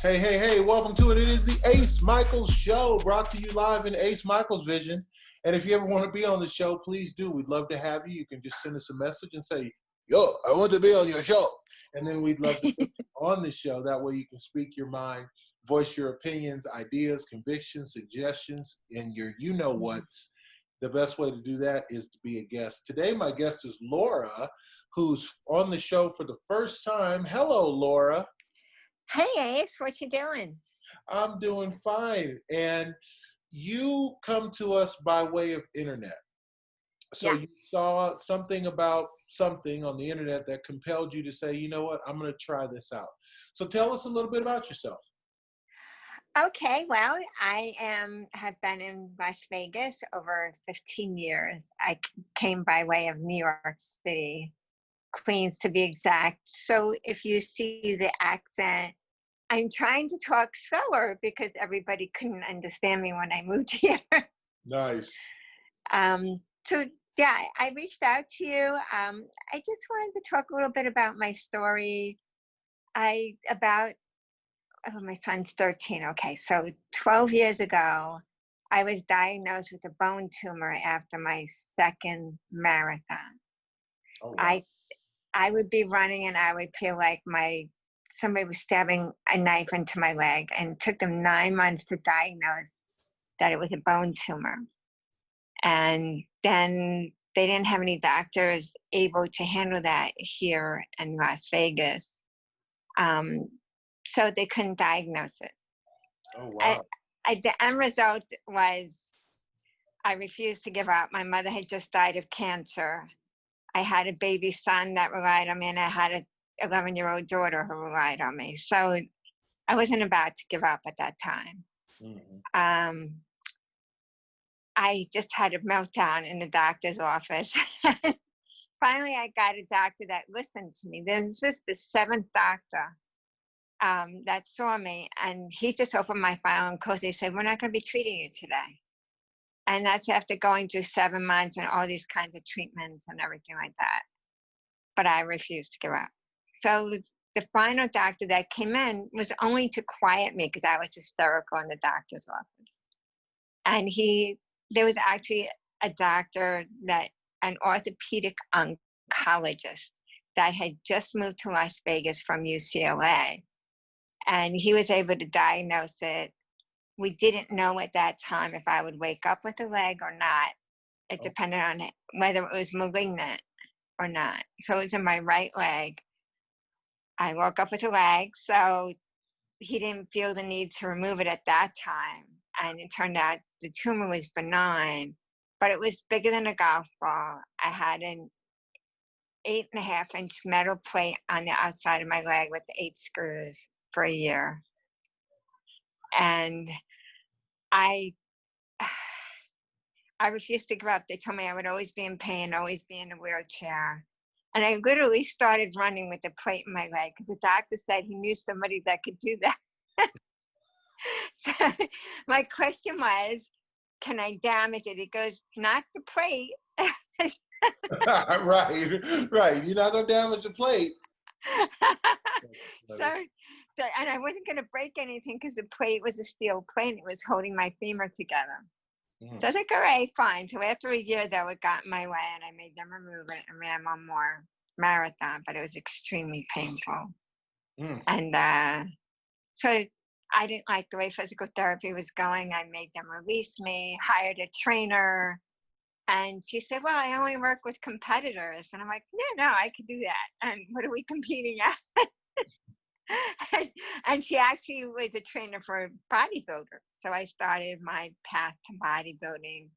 Hey, hey, hey, welcome to it. It is the Ace Micheals Show, brought to you live in Ace Micheals Vision. And if you ever want to be on the show, please do. We'd love to have you. You can just send us a message and say, yo, I want to be on your show. And then we'd love to put you on the show. That way you can speak your mind, voice your opinions, ideas, convictions, suggestions, and your you-know-whats. The best way to do that is to be a guest. Today, my guest is Laura, who's on the show for the first time. Hello, Laura. Hey Ace, what you doing? I'm doing fine. And you come to us by way of internet. So Yes. you saw something about something on the internet that compelled you to say, you know what, I'm going to try this out. So tell us a little bit about yourself. Okay, well, have been in Las Vegas over 15 years. Came by way of New York City, Queens to be exact. So if you see the accent, I'm trying to talk slower because everybody couldn't understand me when I moved here. Nice. So yeah, I reached out to you. I just wanted to talk a little bit about my story. My son's 13. Okay, so 12 years ago, I was diagnosed with a bone tumor after my second marathon. Oh, wow. I I would be running and I would feel like somebody was stabbing a knife into my leg, and it took them 9 months to diagnose that it was a bone tumor. And then they didn't have any doctors able to handle that here in Las Vegas. Um, so they couldn't diagnose it. Oh, I, wow. the end result was I refused to give up. My mother had just died of cancer. I had a baby son that relied on me, and I had an 11-year-old daughter who relied on me. So I wasn't about to give up at that time. Mhm. Um, I just had a meltdown in the doctor's office. Finally, I got a doctor that listened to me. This is the seventh doctor that saw me, and he just opened my file and closed. He said, "We're not going to be treating you today." And that's after going through 7 months and all these kinds of treatments and everything like that. But I refused to give up. So the final doctor that came in was only to quiet me because I was hysterical in the doctor's office. And there was actually a doctor an orthopedic oncologist that had just moved to Las Vegas from UCLA. And he was able to diagnose it. We didn't know at that time if I would wake up with a leg or not. It Oh, depended on whether it was malignant or not. So it was in my right leg. I woke up with a leg, so he didn't feel the need to remove it at that time. And it turned out the tumor was benign, but it was bigger than a golf ball. I had an 8.5-inch metal plate on the outside of my leg with 8 screws for a year. And I I refused to give up. They told me I would always be in pain, always be in a wheelchair. And I literally started running with the plate in my leg because the doctor said he knew somebody that could do that. So my question was, can I damage it? He goes, not the plate. right, right. You're not going to damage the plate. so, and I wasn't going to break anything because the plate was a steel plate. And it was holding my femur together. Mhm. So I was like, all right, fine. So after a year, though, it got in my way and I made them remove it and ran one more marathon, but it was extremely painful. Mm. And so I didn't like the way physical therapy was going. I made them release me, hired a trainer. And she said, well, I only work with competitors. And I'm like, no, I could do that. And what are we competing at? and she actually was a trainer for bodybuilders. So I started my path to bodybuilding.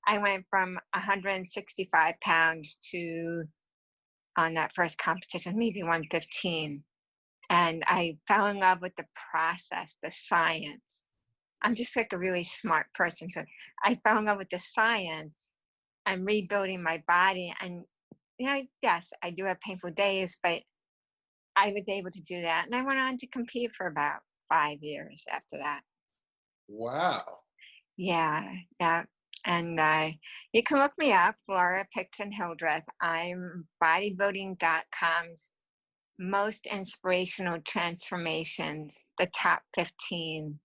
I went from 165 pounds to, on that first competition, maybe 115. And I fell in love with the process, the science. I'm just like a really smart person. So I fell in love with the science and rebuilding my body. And, yes, I do have painful days, but I was able to do that. And I went on to compete for about 5 years after that. Wow. Yeah, yeah. And you can look me up, Laura Picton Hildreth. I'm bodybuilding.com's most inspirational transformations, the top 15.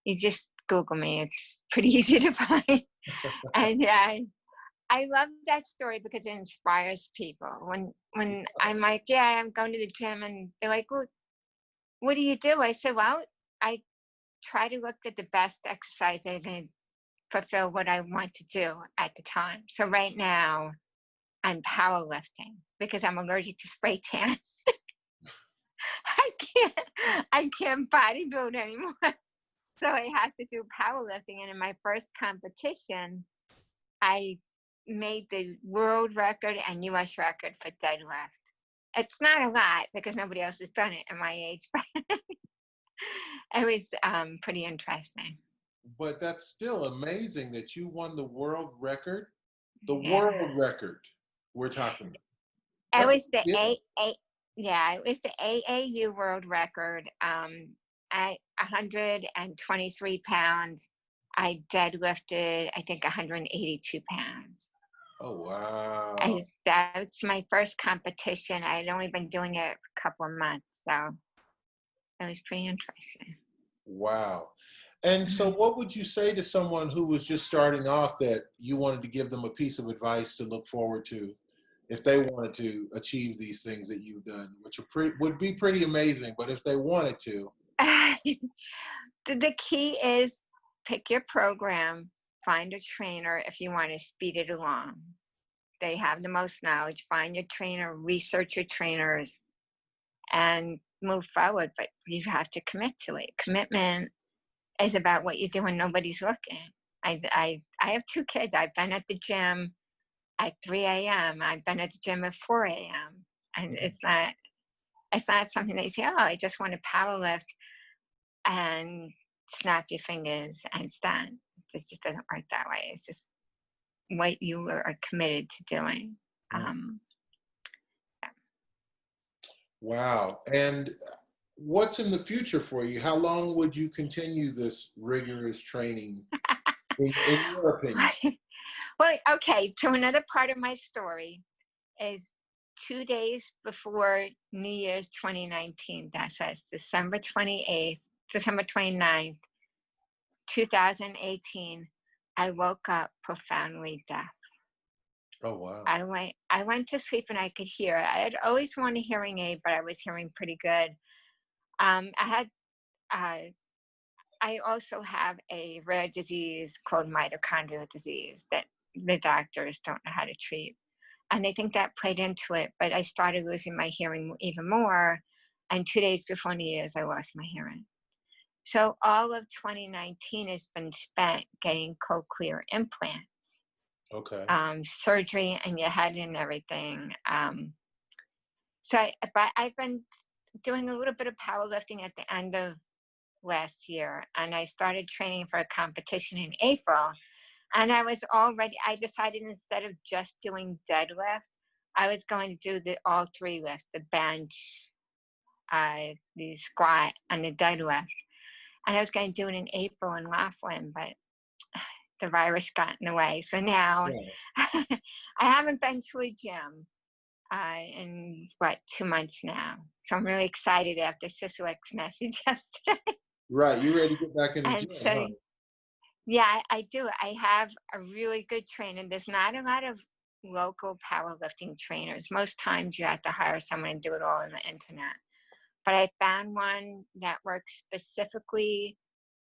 You just Google me. It's pretty easy to find. And I love that story because it inspires people. When I'm like, yeah, I'm going to the gym, and they're like, well, what do you do? I said, well, I try to look at the best exercise that can fulfill what I want to do at the time. So right now, I'm powerlifting because I'm allergic to spray tan. I can't bodybuild anymore. So I have to do powerlifting. And in my first competition, I made the world record and US record for deadlift. It's not a lot because nobody else has done it at my age, but it was pretty interesting. But that's still amazing that you won the world record. The Yeah. world record we're talking about. It That's was the a deal. it was the AAU world record. At 123 pounds, I deadlifted, I think, 182 pounds. Oh, wow. That's my first competition. I had only been doing it a couple of months, so it was pretty interesting. Wow. And so what would you say to someone who was just starting off that you wanted to give them a piece of advice to look forward to if they wanted to achieve these things that you've done, which are would be pretty amazing, but if they wanted to? The key is pick your program, find a trainer if you want to speed it along. They have the most knowledge. Find your trainer, research your trainers, and move forward. But you have to commit to it. Commitment is about what you do when nobody's looking. I have 2 kids. I've been at the gym at 3 a.m. I've been at the gym at 4 a.m. And it's not something that you say, oh, I just want to power lift and snap your fingers and it's done. It just doesn't work that way. It's just what you are committed to doing. Yeah. Wow. And what's in the future for you? How long would you continue this rigorous training, in your opinion? Well, okay, so another part of my story is 2 days before New Year's 2019. That's December 28th, December 29th, 2018. I woke up profoundly deaf. Oh, wow. I went to sleep and I could hear. I had always worn a hearing aid, but I was hearing pretty good. I also have a rare disease called mitochondrial disease that the doctors don't know how to treat. And they think that played into it, but I started losing my hearing even more. And 2 days before New Year's, I lost my hearing. So all of 2019 has been spent getting cochlear implants. Okay. Surgery in your head and everything. But I've been doing a little bit of powerlifting at the end of last year, and I started training for a competition in April. And I decided instead of just doing deadlift, I was going to do all 3 lifts, the bench, the squat, and the deadlift. And I was going to do it in April in Laughlin, but the virus got in the way. So now I haven't been to a gym in 2 months now. So I'm really excited after Siswick's message yesterday. Right, you ready to get back in the And gym, so, huh? yeah, I do. I have a really good trainer. There's not a lot of local powerlifting trainers. Most times you have to hire someone and do it all on the internet. But I found one that works specifically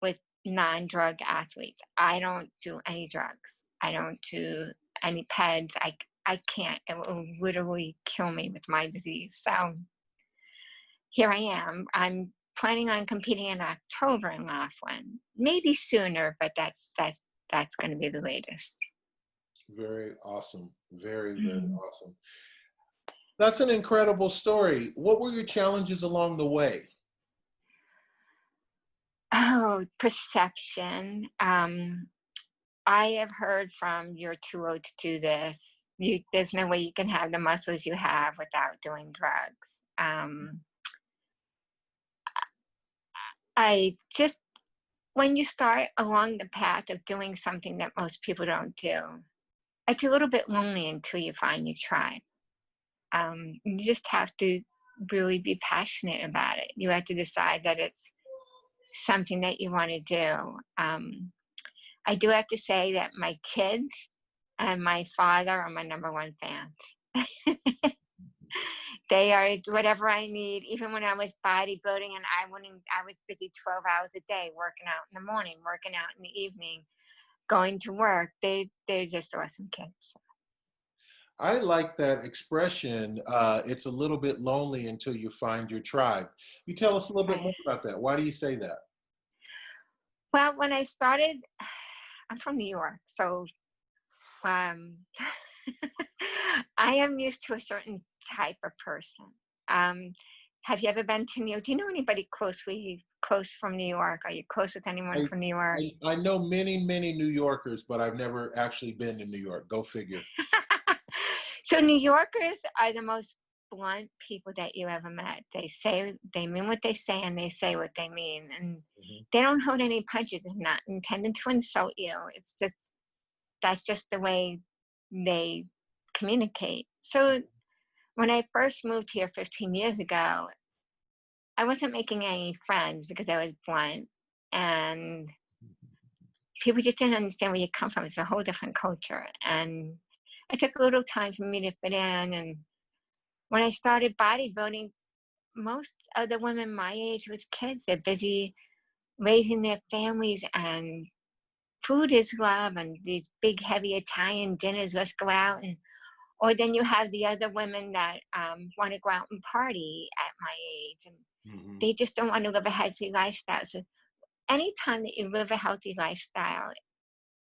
with non-drug athletes. I don't do any drugs. I don't do any peds. I can't. It will literally kill me with my disease. So here I am. I'm planning on competing in October in Laughlin. Maybe sooner, but that's going to be the latest. Very awesome. Very, very awesome. That's an incredible story. What were your challenges along the way? Oh, perception. I have heard from you're too old to do this. There's no way you can have the muscles you have without doing drugs. When you start along the path of doing something that most people don't do, it's a little bit lonely until you find your tribe. You just have to really be passionate about it. You have to decide that it's something that you want to do. I do have to say that my kids and my father are my number one fans. They are whatever I need. Even when I was bodybuilding and I was busy 12 hours a day, working out in the morning, working out in the evening, going to work. They're just awesome kids. I like that expression. It's a little bit lonely until you find your tribe. You tell us a little bit Right. more about that. Why do you say that? Well, when I started, I'm from New York, so um, I am used to a certain type of person. Um, have you ever been to New York? Do you know anybody close from New York? Are you close with anyone I, from New York? I know many, many New Yorkers, but I've never actually been to New York. Go figure. So New Yorkers are the most blunt people that you ever met. They mean what they say and they say what they mean. And Mhm. they don't hold any punches. It's not intended to insult you. That's just the way they communicate. So when I first moved here 15 years ago, I wasn't making any friends because I was blunt, and people just didn't understand where you come from. It's a whole different culture. And it took a little time for me to fit in. And when I started bodybuilding, most of the women my age with kids, they're busy raising their families, and food is love, and these big heavy Italian dinners, let's go out. And or then you have the other women that want to go out and party at my age, and Mhm. they just don't want to live a healthy lifestyle. So anytime that you live a healthy lifestyle,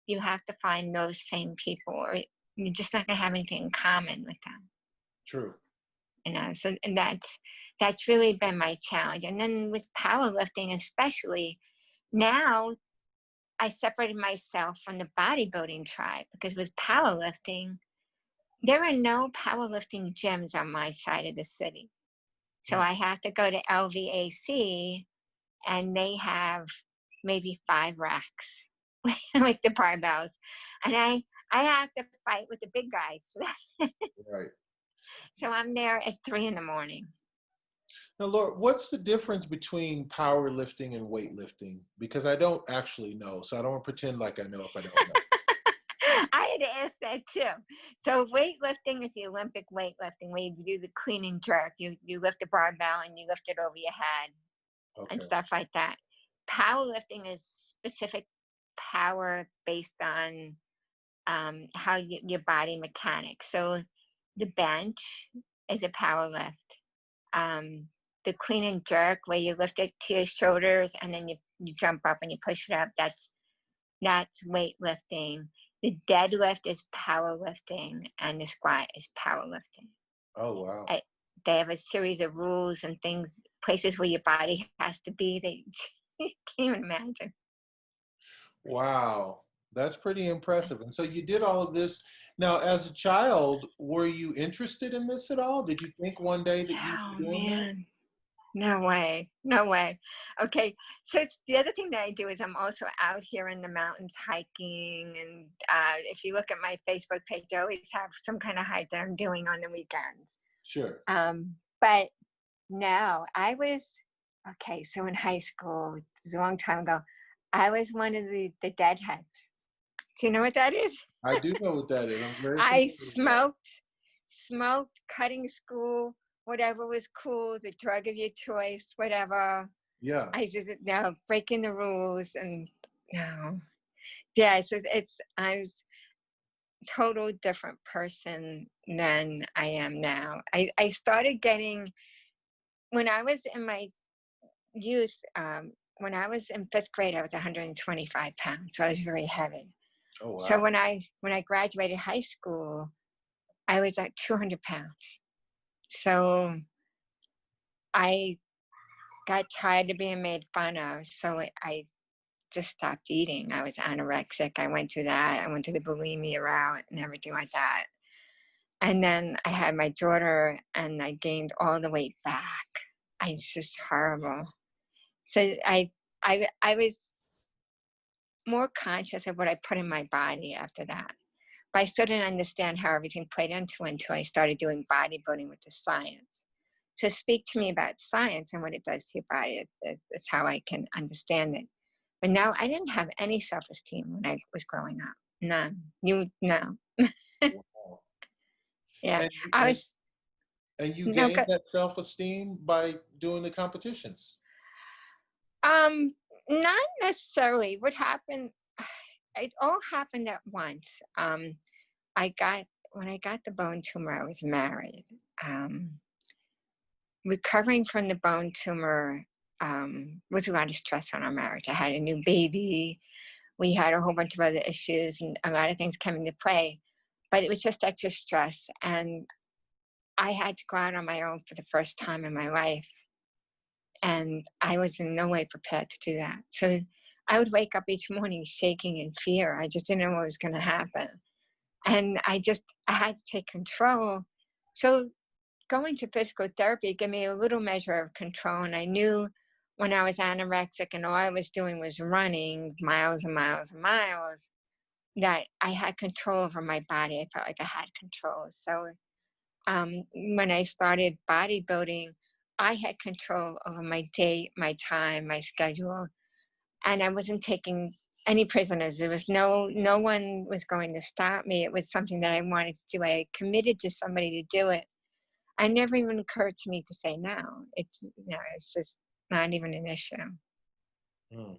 you have to find those same people, or you're just not going to have anything in common with them. True. So and that's really been my challenge. And then with powerlifting, especially now, I separated myself from the bodybuilding tribe, because with powerlifting, there are no powerlifting gyms on my side of the city. So Mm. I have to go to LVAC, and they have maybe 5 racks with the barbells. And I have to fight with the big guys for that. Right. So I'm there at 3 in the morning. Now, Laura, what's the difference between powerlifting and weightlifting? Because I don't actually know, so I don't want to pretend like I know if I don't know. I had asked that too. So weightlifting is the Olympic weightlifting, where you do the clean and jerk. You lift the barbell and you lift it over your head and Okay. stuff like that. Powerlifting is specific power based on how your body mechanics. So the bench is a power lift. Um, the clean and jerk, where you lift it to your shoulders and then you jump up and you push it up, that's weightlifting. The deadlift is powerlifting, and the squat is powerlifting. Oh, wow. They have a series of rules and things, places where your body has to be. They you can't even imagine. Wow. That's pretty impressive. And so you did all of this. Now, as a child, were you interested in this at all? Did you think one day that you'd Oh be doing that? man, no way, no way. Okay, so the other thing that I do is I'm also out here in the mountains hiking, and if you look at my Facebook page, I always have some kind of hike that I'm doing on the weekends. Sure. But no, I was okay. So in high school, it was a long time ago, I was one of the deadheads. Do you know what that is? I do know what that is. I'm very familiar I with that. smoked, cutting school, whatever was cool, the drug of your choice, whatever. Yeah. I just no breaking the rules, and no, yeah. So I was a total different person than I am now. I started getting, when I was in my youth. When I was in 5th grade, I was 125 pounds, so I was very heavy. Oh, So wow. when I graduated high school, I was at 200 pounds. So I got tired of being made fun of. So I just stopped eating. I was anorexic. I went through that. I went to the bulimia route and everything like that. And then I had my daughter, and I gained all the weight back. It's just horrible. So I was more conscious of what I put in my body after that. But I still didn't understand how everything played into it until I started doing bodybuilding with the science. to speak to me about science and what it does to your body. It's how I can understand it. But now I didn't have any self-esteem when I was growing up. None. No. Wow. Yeah. And, I and, was, and you no, gained that self-esteem by doing the competitions. um, not necessarily. What happened, it all happened at once. I got, when I got the bone tumor, I was married. Um, Recovering from the bone tumor was a lot of stress on our marriage. I had a new baby. We had a whole bunch of other issues and a lot of things came into play, but it was just extra stress. And I had to go out on my own for the first time in my life. And I was in no way prepared to do that. So I would wake up each morning shaking in fear. I just didn't know what was going to happen. And I had to take control. So going to physical therapy gave me a little measure of control. And I knew when I was anorexic and all I was doing was running miles and miles and miles, that I had control over my body. I felt like I had control. So when I started bodybuilding, I had control over my date, my time, my schedule, and I wasn't taking any prisoners. There was no one was going to stop me. It was something that I wanted to do. I committed to somebody to do it. I never even occurred to me to say no. It's just not even an issue. Mm.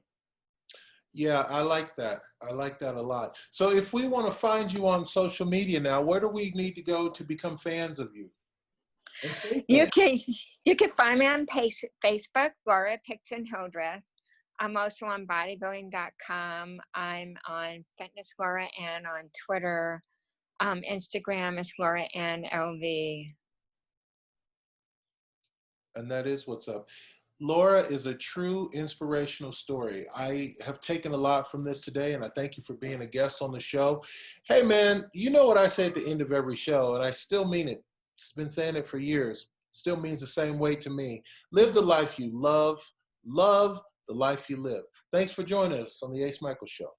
Yeah, I like that. I like that a lot. So if we want to find you on social media now, where do we need to go to become fans of you? And stay You fans. can you can find me on Facebook, Laura Picton Hildreth. I'm also on bodybuilding.com. I'm on Fitness Laura Ann on Twitter. Instagram is Laura Ann LV. And that is what's up. Laura is a true inspirational story. I have taken a lot from this today, and I thank you for being a guest on the show. Hey, man, you know what I say at the end of every show, and I still mean it. It's been saying it for years. Still means the same way to me. Live the life you love. Love the life you live. Thanks for joining us on the Ace Michaels Show.